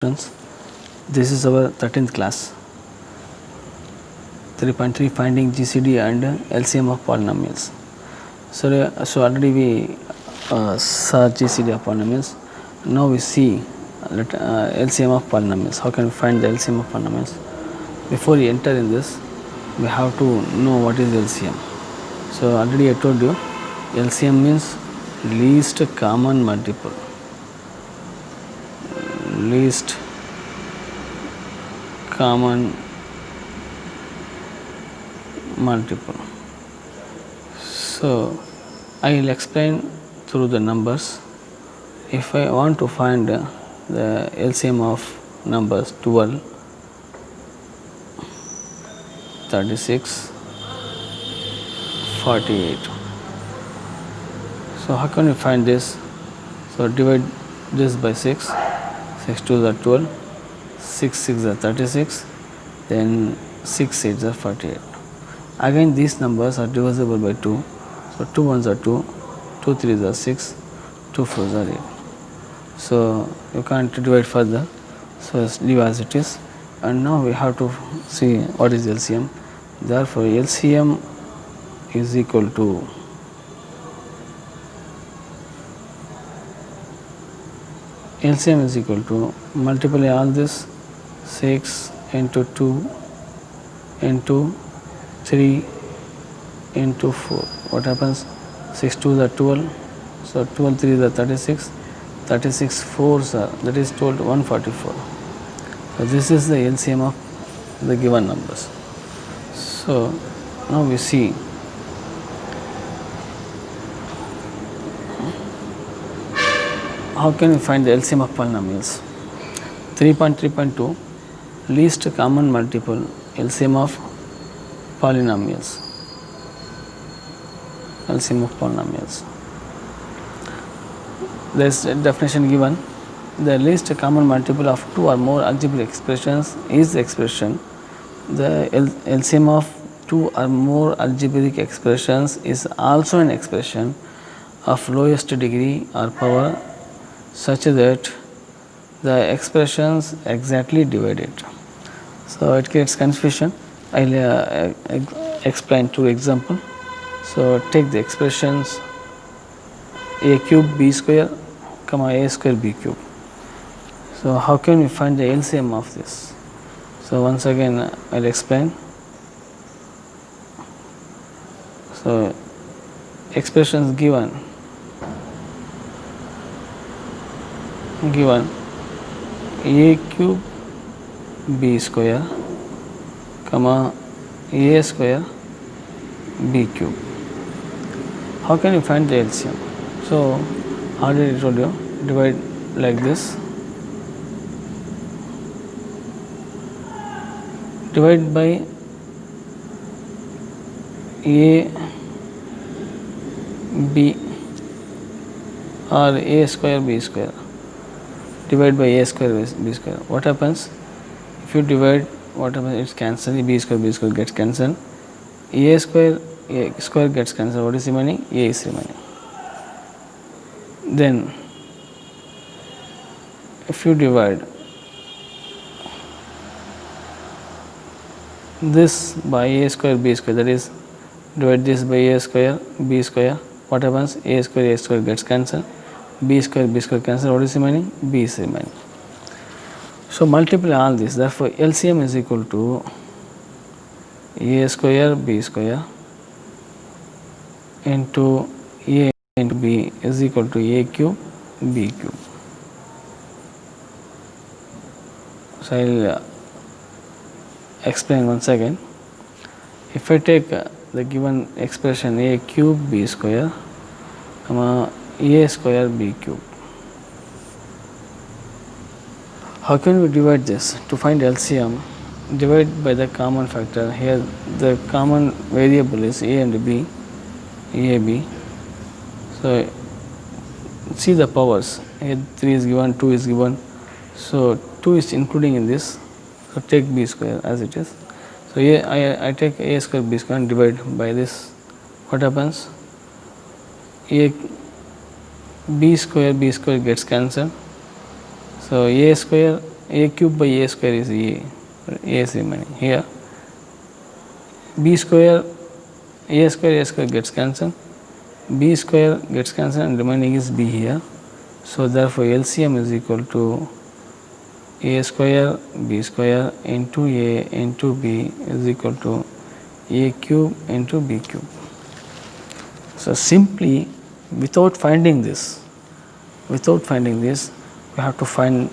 Friends, this is our 13th class, 3.3 finding GCD and LCM of polynomials. So already we saw GCD of polynomials. Now we see LCM of polynomials. How can we find the LCM of polynomials? Before we enter in this, we have to know what is LCM. So already I told you, LCM means least common multiple. Least common multiple. So I will explain through the numbers. If I want to find the LCM of numbers 12, 36, 48. So how can we find this? So divide this by 6. 6 2s are 12, 6 6 are 36, then 6 8s are 48. Again these numbers are divisible by 2. So 2 1s are 2, 2 3s are 6, 2 4s are 8. So you can't divide further, so leave as it is. And now we have to see what is LCM. Therefore LCM is equal to multiply all this 6 into 2 into 3 into 4. What happens? 6 2s are 12, so 12 3s are 36, 36 4s are, that is 12 144. So this is the LCM of the given numbers. So now we see how can we find the LCM of polynomials. 3.3.2 least common multiple LCM of polynomials. LCM of polynomials. There is a definition given. The least common multiple of two or more algebraic expressions is the expression. The LCM of two or more algebraic expressions is also an expression of lowest degree or power such that the expressions exactly divided. So it creates confusion. I will explain two example. So take the expressions a cube b square comma a square b cube. So how can we find the LCM of this? So once again I will explain. So expressions given a cube b square comma a square b cube. How can you find the LCM? So already told you, divide like this, divide by a b or a square b square, divide by a square b square. What happens? If you divide, what happens? It's cancelled. B square gets cancelled. A square gets cancelled. What is remaining? A is remaining. Then if you divide this by a square b square, that is divide this by a square b square, what happens? A square gets cancelled. B square cancel. What is remaining? B is remaining. So multiply all this. Therefore LCM is equal to a square b square into a into b is equal to a cube b cube. So I will explain once again. If I take the given expression a cube b square comma a square b cube, how can we divide this? To find LCM, divide by the common factor. Here the common variable is a and b, a b. So see the powers. Here 3 is given, 2 is given. So 2 is including in this. So take b square as it is. So here I take a square b square and divide by this. What happens? B square gets cancelled. So a square a cube by a square is a is remaining here. B square a square gets cancelled, b square gets cancelled and remaining is b here. So therefore LCM is equal to a square b square into a into b is equal to a cube into b cube. So simply without finding this we have to find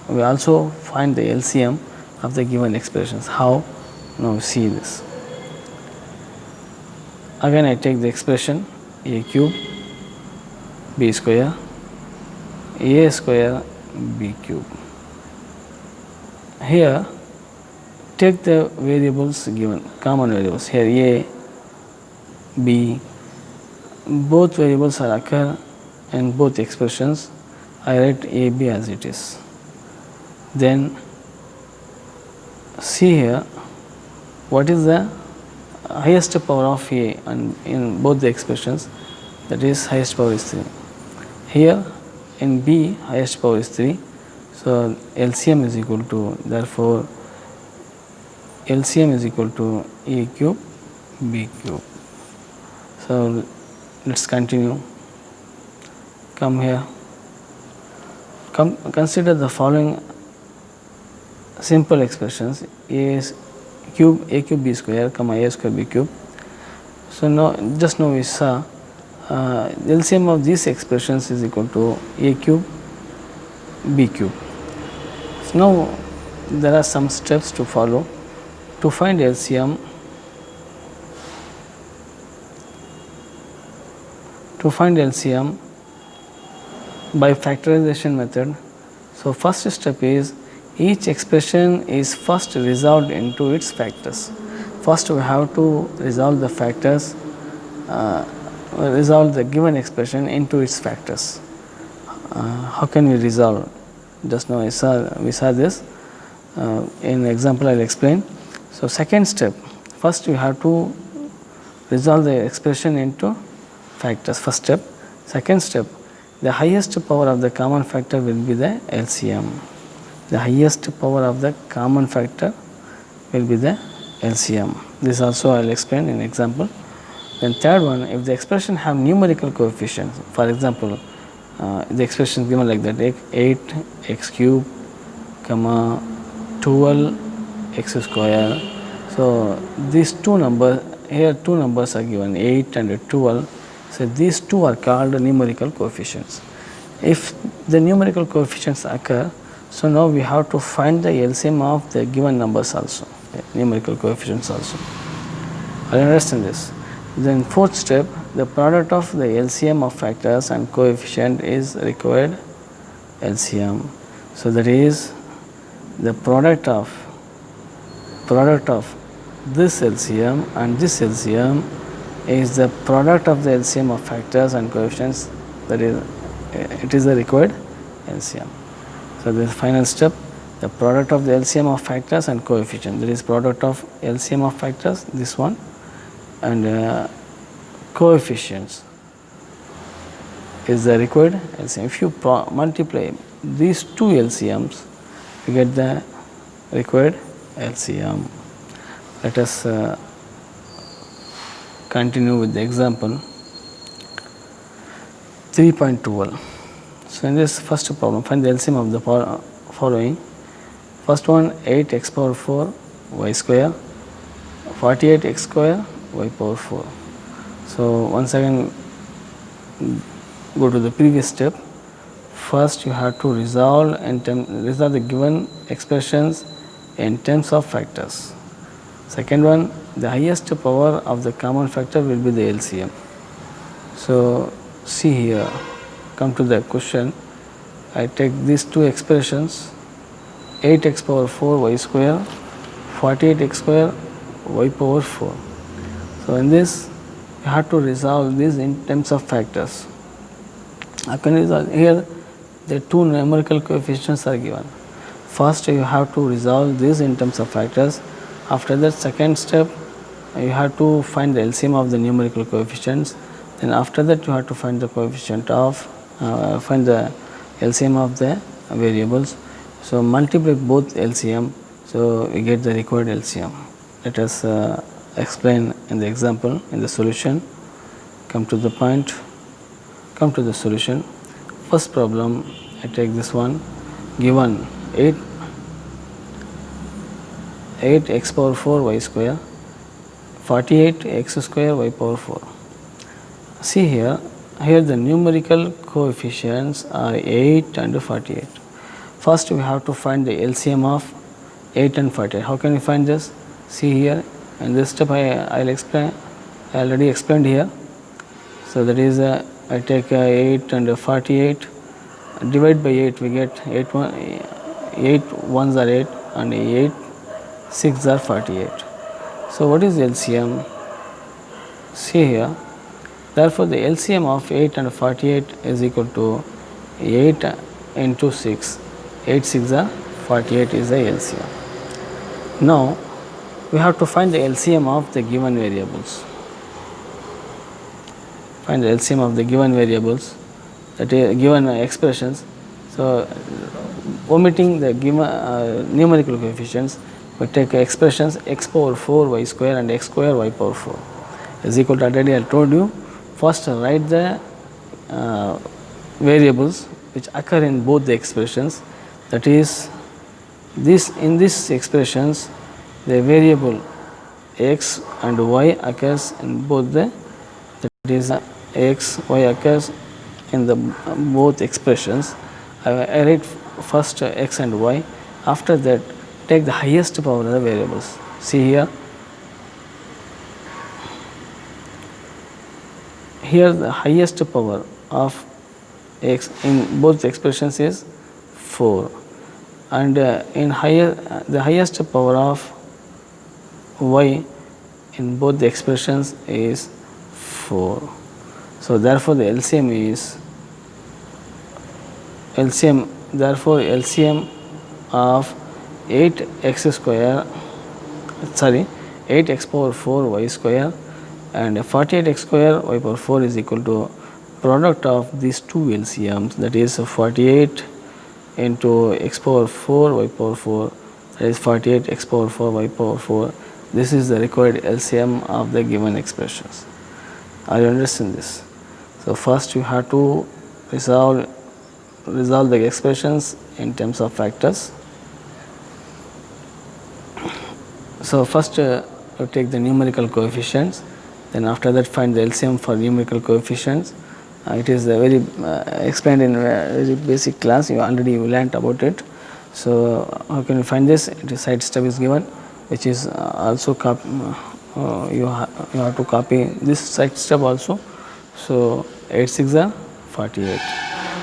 we also find the LCM of the given expressions. How? Now see this. Again I take the expression a cube b square a square b cube. Here take the variables given, common variables here a, b, both variables are occur in both expressions. I write a, b as it is. Then see here what is the highest power of a and in both the expressions, that is highest power is 3. Here in b highest power is 3. So LCM is equal to, therefore LCM is equal to a cube b cube. So let's continue. Come here. Consider the following simple expressions: a cube b square comma a square b cube. So now just now we saw LCM of these expressions is equal to a cube b cube. So now there are some steps to follow to find LCM. To find LCM by factorization method. So first step is each expression is first resolved into its factors. First we have to resolve the factors, resolve the given expression into its factors. How can we resolve? Just now we saw this in example I will explain. So second step, first you have to resolve the expression into factors, first step. Second step, the highest power of the common factor will be the LCM. The highest power of the common factor will be the LCM. This also I will explain in example. Then third one, if the expression have numerical coefficients, for example, the expression given like that 8 x cube comma 12 x square. So these two numbers, here two numbers are given 8 and 12. So these two are called numerical coefficients. If the numerical coefficients occur, so now we have to find the LCM of the given numbers also, numerical coefficients also. I understand this. Then fourth step, the product of the LCM of factors and coefficient is required LCM. So that is the product of this LCM and this LCM is the product of the LCM of factors and coefficients, that is it is the required LCM. So the final step, the product of the LCM of factors and coefficients, that is product of LCM of factors, this one, and coefficients is the required LCM. If you multiply these two LCMs, you get the required LCM. Let us continue with the example 3.12. So in this first problem, find the LCM of the following. First one, 8x power 4 y square, 48x square y power 4. So once again go to the previous step. First you have to resolve the given expressions in terms of factors. Second one, the highest power of the common factor will be the LCM. So see here, come to the question. I take these two expressions, 8x power 4 y square, 48x square y power 4. So in this you have to resolve this in terms of factors. How can you resolve? Here the two numerical coefficients are given. First you have to resolve this in terms of factors. After that, second step, you have to find the LCM of the numerical coefficients. Then after that you have to find the coefficient of find the LCM of the variables. So multiply both LCM, so we get the required LCM. Let us explain in the example in the solution. Come to the point, come to the solution. First problem, I take this one, given 8 x power 4 y square, 48 x square y power 4. See here the numerical coefficients are 8 and 48. First we have to find the LCM of 8 and 48. How can we find this? See here, in this step I will explain, I already explained here. So that is I take 8 and 48, divide by 8, we get 8 ones are 8 and 8 6 are 48. So what is LCM? See here, therefore the LCM of 8 and 48 is equal to 8 into 6. 8 6 are 48 is the LCM. Now we have to find the LCM of the given variables. Find the LCM of the given variables, that is given expressions. So omitting the given numerical coefficients, we take expressions x power 4 y square and x square y power 4 is equal to, already I told you, first write the variables which occur in both the expressions, that is this, in these expressions the variable x and y occurs in both the, that is x y occurs in the both expressions. I write first x and y, after that take the highest power of the variables. See here, the highest power of x in both expressions is 4, and in the highest power of y in both the expressions is 4. So therefore the LCM is therefore LCM of 8x square, 8x power 4 y square and 48x square y power 4 is equal to product of these two LCMs, that is 48 into x power 4 y power 4, that is 48 x power 4 y power 4. This is the required LCM of the given expressions. Are you understand this? So first you have to resolve the expressions in terms of factors. So first you take the numerical coefficients, then after that find the LCM for numerical coefficients. It is very explained in a very basic class, you already learnt about it. So how can you find this? It is side step is given, which is also you have to copy this side step also. So 8 6 are 48.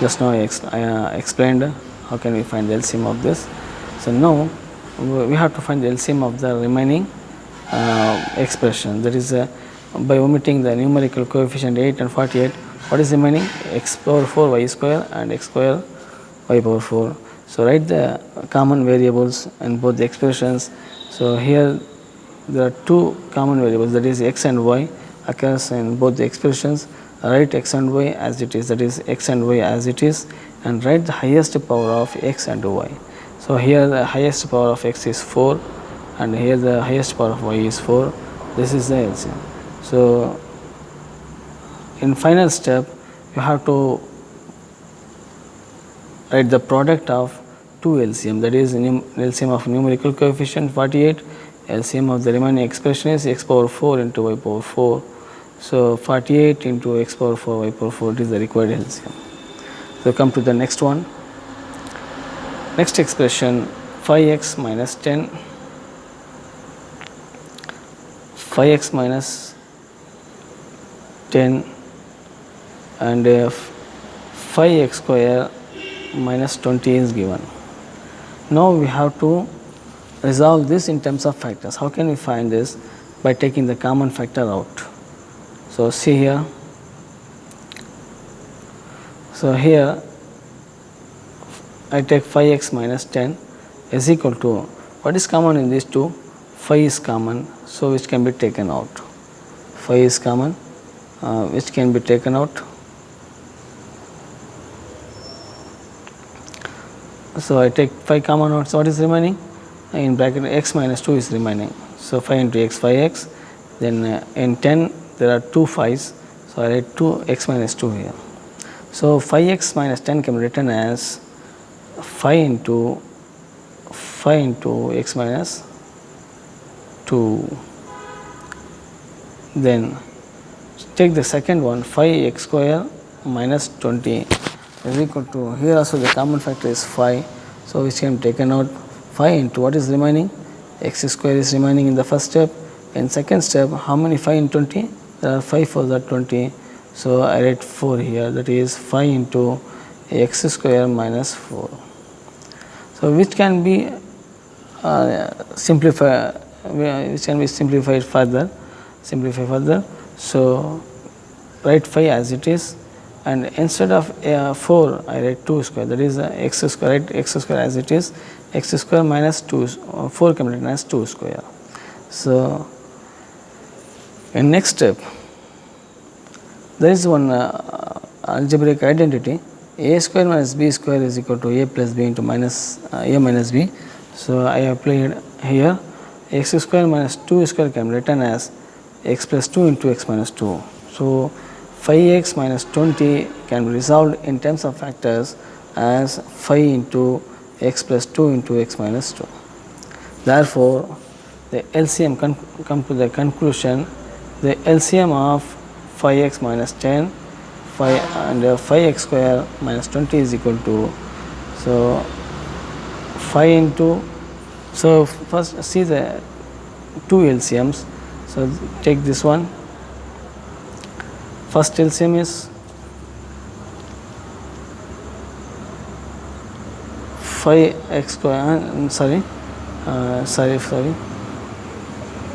Just now I explained how can we find the LCM of this. So now we have to find the LCM of the remaining expression, that is by omitting the numerical coefficient 8 and 48, what is remaining? X power 4 y square and x square y power 4. So write the common variables in both the expressions. So here there are two common variables, that is x and y occurs in both the expressions. Write x and y as it is, that is x and y as it is, and write the highest power of x and y. So here the highest power of x is 4 and here the highest power of y is 4. This is the LCM. So in final step you have to write the product of two LCM, that is LCM of numerical coefficient 48, LCM of the remaining expression is x power 4 into y power 4. So 48 into x power 4 y power 4 is the required LCM. So come to the next one. Next expression 5x minus 10, 5x minus 10 and 5x square minus 20 is given. Now we have to resolve this in terms of factors. How can we find this? By taking the common factor out. So see here, so here I take 5x minus 10 is equal to, what is common in these two? 5 is common, so which can be taken out. 5 is common, which can be taken out. So I take 5 common out, so what is remaining? In bracket x minus 2 is remaining. So 5 into x, 5x. Then in 10 there are 2 5's, so I write 2x minus 2 here. So 5x minus 10 can be written as 5 into x minus 2. Then take the second one, 5x square minus 20 is equal to, here also the common factor is 5, so which can be taken out. 5 into what is remaining? X square is remaining in the first step. In second step, how many 5 in 20? There are 5 for that 20, so I write 4 here, that is 5 into x square minus 4. So which can be simplified further. So write 5 as it is, and instead of 4 I write 2 square, that is x square, write x square as it is, x square minus 2, 4 can be written as 2 square. So in next step there is one algebraic identity, a square minus b square is equal to a plus b into minus a minus b. So I applied here, x square minus 2 square can be written as x plus 2 into x minus 2. So 5x minus 20 can be resolved in terms of factors as 5 into x plus 2 into x minus 2. Therefore, the LCM come to the conclusion, the LCM of 5x minus 10 and 5x square minus 20 is equal to, so 5 into, so first see the two LCMs. So take this one, first LCM is 5x square, sorry.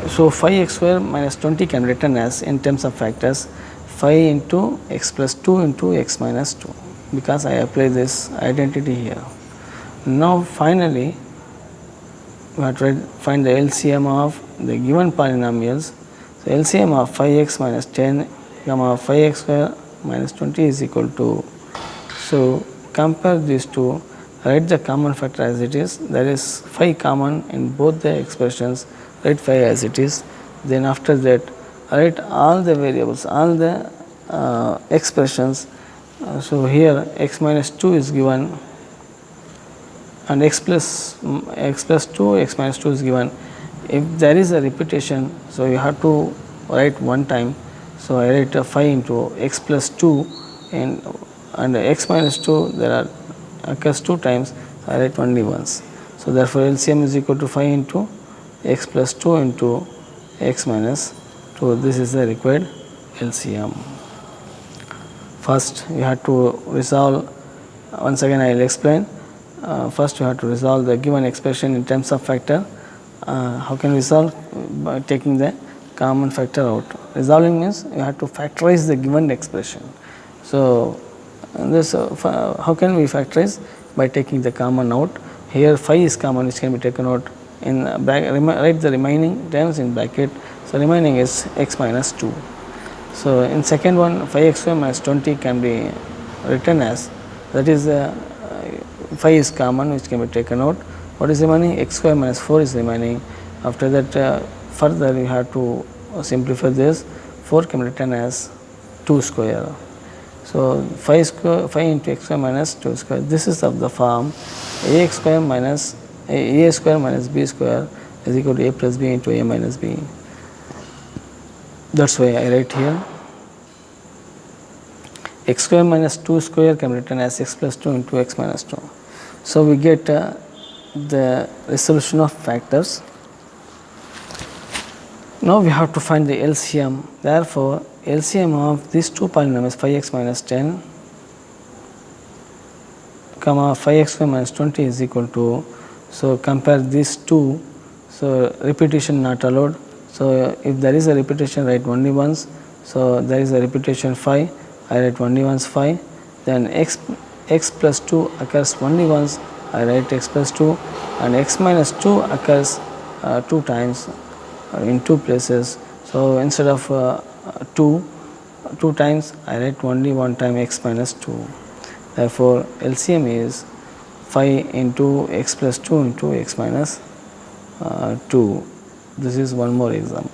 So 5x square minus 20 can be written as, in terms of factors, 5 into x plus 2 into x minus 2, because I apply this identity here. Now finally we have to find the LCM of the given polynomials. So LCM of 5x minus 10 comma 5x square minus 20 is equal to, so compare these two, write the common factor as it is, that is 5 common in both the expressions, write 5 as it is. Then after that write all the variables, all the expressions. So here x minus 2 is given and x plus 2, x minus 2 is given. If there is a repetition, so you have to write one time. So I write 5 into x plus 2 and x minus 2 there are occurs 2 times, so I write only once. So therefore LCM is equal to 5 into x plus 2 into x minus 2. This is the required LCM. First you have to resolve, once again I will explain. First you have to resolve the given expression in terms of factor. How can we resolve? By taking the common factor out. Resolving means you have to factorize the given expression. So this how can we factorize? By taking the common out. Here 5 is common, which can be taken out in write the remaining terms in bracket. So remaining is x minus 2. So in second one 5x square minus 20 can be written as, that is 5 is common, which can be taken out. What is remaining? X square minus 4 is remaining. After that further you have to simplify this. 4 can be written as 2 square. So 5 into x square minus 2 square. This is of the form a square minus b square is equal to a plus b into a minus b. That's why I write here x square minus 2 square can be written as x plus 2 into x minus 2. So we get the resolution of factors. Now we have to find the LCM. Therefore LCM of these two polynomials 5x minus 10 comma 5x square minus 20 is equal to, so compare these two. So repetition not allowed. So if there is a repetition, write only once. So there is a repetition 5, I write only once 5. Then x plus 2 occurs only once, I write x plus 2, and x minus 2 occurs 2 times in 2 places. So instead of 2 times, I write only one time x minus 2. Therefore LCM is 5 into x plus 2 into x minus 2. This is one more example.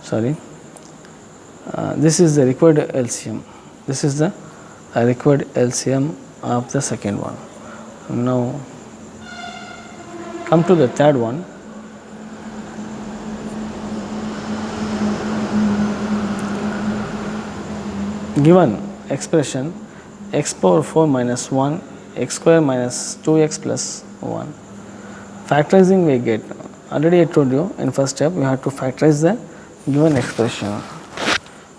Sorry, this is the required LCM. This is the required LCM of the second one. Now come to the third one. Given expression x power 4 minus 1 x square minus 2x plus 1. Factorizing we get, already I told you in first step we have to factorize the given expression.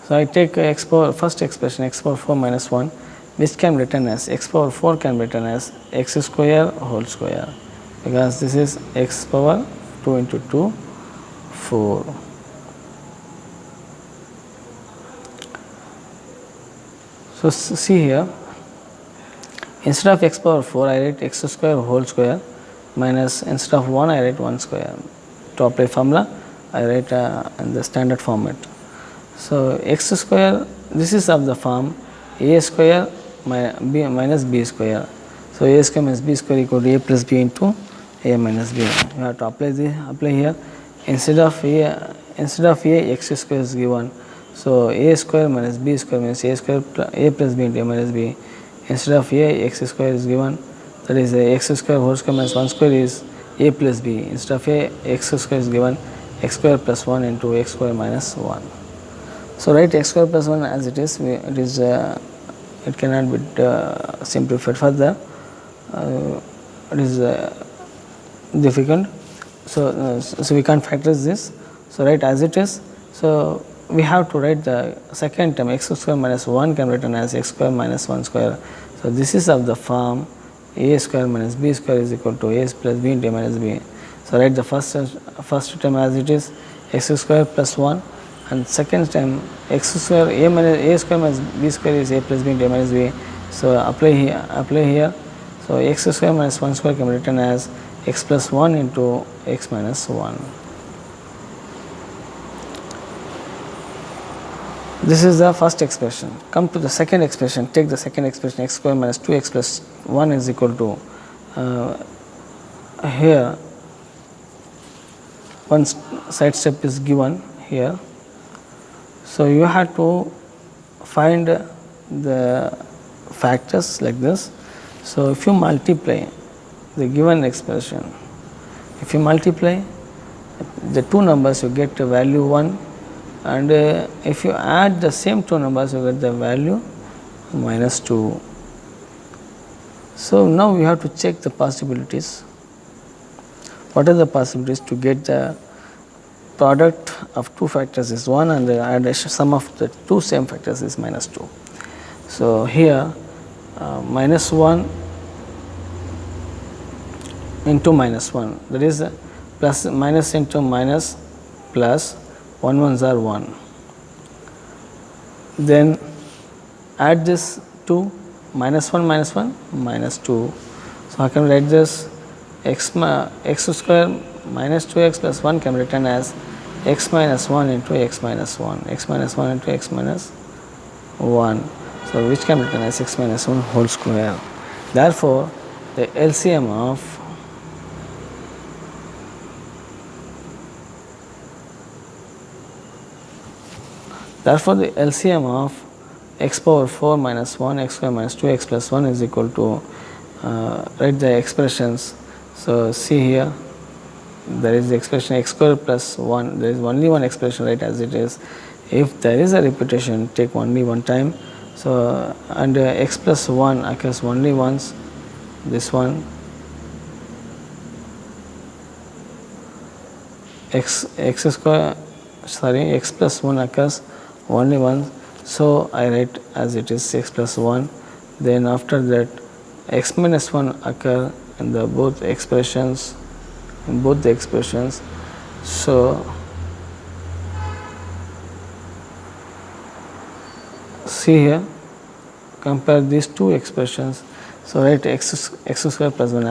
So, I take x power first expression x power 4 minus 1, which can be written as x power 4 can be written as x square whole square, because this is x power 2 into 2 4. So, see here, instead of x power 4 I write x square whole square minus instead of 1 I write 1 square. To apply formula I write in the standard format. So, x square, this is of the form a square minus b square. So, a square minus b square equal to a plus b into a minus b. You have to apply here. Instead of a x square is given. So, a square minus b square means a square a plus b into a minus b. Instead of a x square is given, that is a x square whole square minus 1 square is a plus b. Instead of a x square is given x square plus 1 into x square minus 1. So, write x square plus 1 as it is, it cannot be simplified further, it is difficult. So, we can't factorize this. So, write as it is. So, we have to write the second term x square minus 1 can be written as x square minus 1 square. So, this is of the form a square minus b square is equal to a plus b into a minus b. So, write the first term as it is x square plus 1, and second term x square a square minus b square is a plus b into a minus b. So, apply here. So, x square minus 1 square can be written as x plus 1 into x minus 1. This is the first expression. Come to the second expression. Take the second expression x square minus 2x plus 1 is equal to here one side step is given here. So, you have to find the factors like this. So, if you multiply the given expression, if you multiply the two numbers you get the value 1, and if you add the same two numbers you get the value minus 2. So, now we have to check the possibilities. What are the possibilities to get the product of two factors is 1 and the addition sum of the two same factors is minus 2. So, here minus 1 into minus 1, that is plus minus into minus plus 1 ones are 1. Then add this to minus 1 minus 2. So, how can we write this? X square minus 2x plus 1 can be written as x minus 1 into x minus 1, x minus 1 into x minus 1. So, which can be written as x minus 1 whole square. Therefore, the LCM of x power 4 minus 1 x square minus 2x plus 1 is equal to write the expressions. So, see here, there is the expression x square plus 1, there is only one expression, right, as it is. If there is a repetition, take only one time. So, and x plus 1 occurs only once, this one, x plus 1 occurs only once. So, I write as it is x plus 1, then after that x minus 1 occur in the both the expressions. So, see here, compare these two expressions. So, write x square plus 1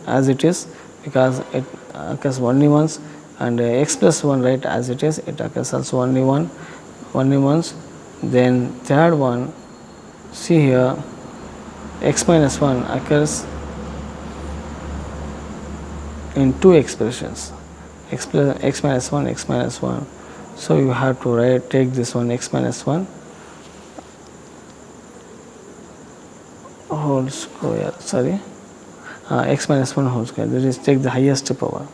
as it is because it occurs only once, and x plus 1 write as it is, it occurs also only once. Then third one, see here, x minus 1 occurs in two expressions, x minus 1, x minus 1. So you have to take this one, x minus 1 whole square, x minus 1 whole square, that is, take the highest power.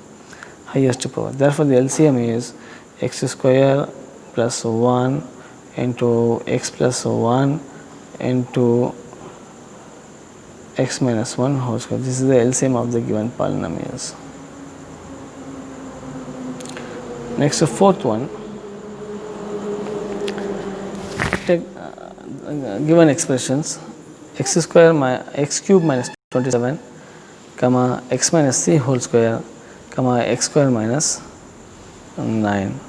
Therefore the LCM is x square plus 1 into x plus 1 into x minus 1 whole square. This is the LCM of the given polynomials. Next, the fourth one, take given expressions x square x cube minus 27 comma x minus 3 whole square comma x square minus 9.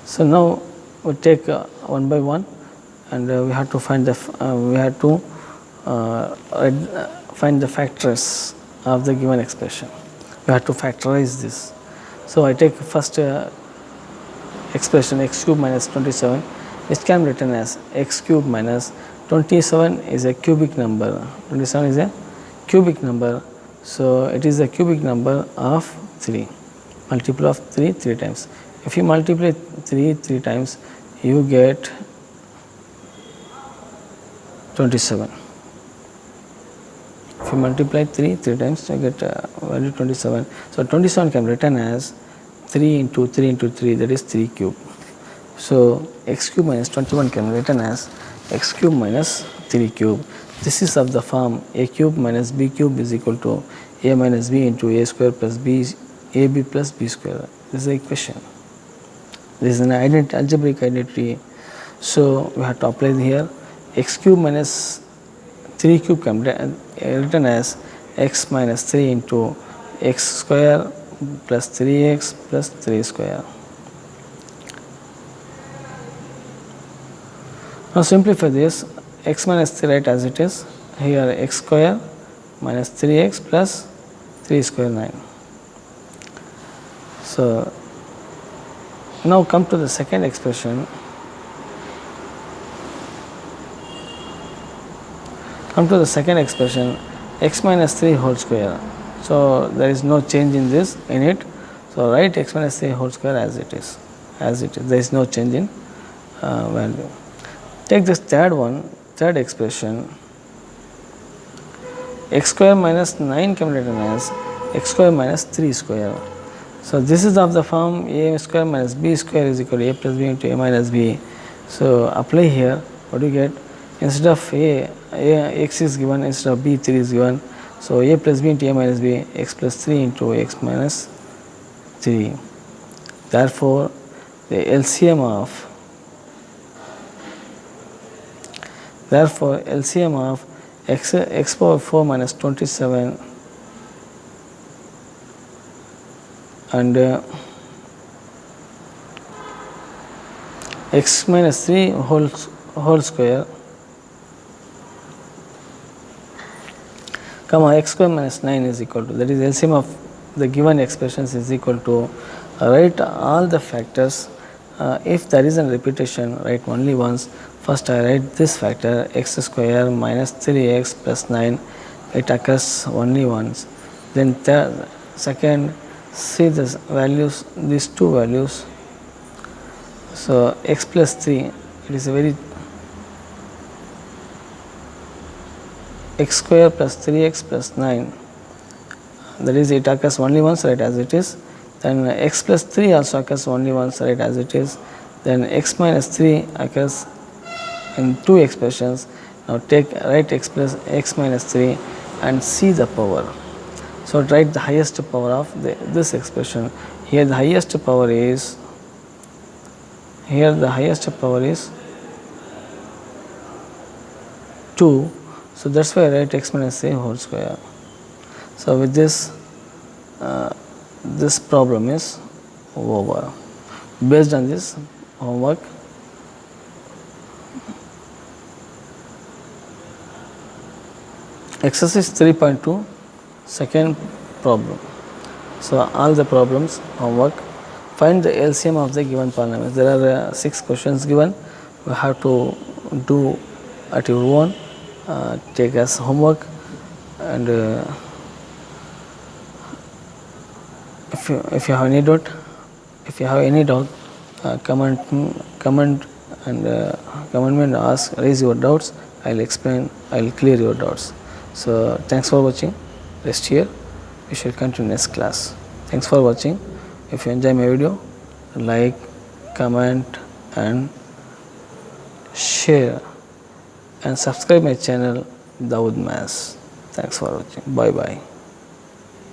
So now we take one by one, and we have to find the find the factors of the given expression. We have to factorize this. So I take first expression x cube minus 27, which can be written as x cube minus 27 is a cubic number. 27 is a cubic number. So it is a cubic number of 3, multiple of 3 times. If you multiply 3 times, you get 27. If you multiply 3 times, you get value 27. So 27 can be written as 3 into 3 into 3, that is 3 cube. So x cube minus 21 can be written as x cube minus 3 cube. This is of the form a cube minus b cube is equal to a minus b into a square plus b, ab plus b square. This is the equation. This is an algebraic identity. So we have to apply here. X cube minus 3 cube can be written as x minus 3 into x square plus 3x plus 3 square. Now simplify this. X minus 3 write as it is. Here x square minus 3x plus 3 square 9. So now come to the second expression. X minus 3 whole square. So there is no change in it. So write x minus 3 whole square as it is. There is no change in value. Take this third expression. X square minus 9 can be written as x square minus 3 square. So this is of the form a square minus b square is equal to a plus b into a minus b. So apply here. What do you get? Instead of a x is given, instead of b 3 is given. So a plus b into a minus b, x plus 3 into x minus 3. Therefore the LCM of x power 4 minus 27 and x minus 3 whole square comma x square minus 9 is equal to, that is LCM of the given expressions is equal to, write all the factors. If there is a repetition, write only once. First I write this factor x square minus 3x plus 9, it occurs only once. Then second, see this values, these two values. So x plus 3, it is a very x square plus 3x plus 9, that is it occurs only once, write as it is. Then x plus 3 also occurs only once, write as it is. Then x minus 3 occurs in two expressions. Now write x minus 3 and see the power. So write the highest power of this expression. Here the highest power is 2. So that's why I write x minus 3 whole square. So with this, this problem is over. Based on this homework, exercise 3.2, second problem. So all the problems homework. Find the LCM of the given polynomials. There are 6 questions given. We have to do at your own. take as homework. And if you have any doubt, comment and comment me and raise your doubts. I'll explain, I'll clear your doubts. So thanks for watching. Rest here, we shall continue next class. Thanks for watching. If you enjoy my video, like, comment and share, and subscribe my channel Dawood Maths. Thanks for watching. Bye bye.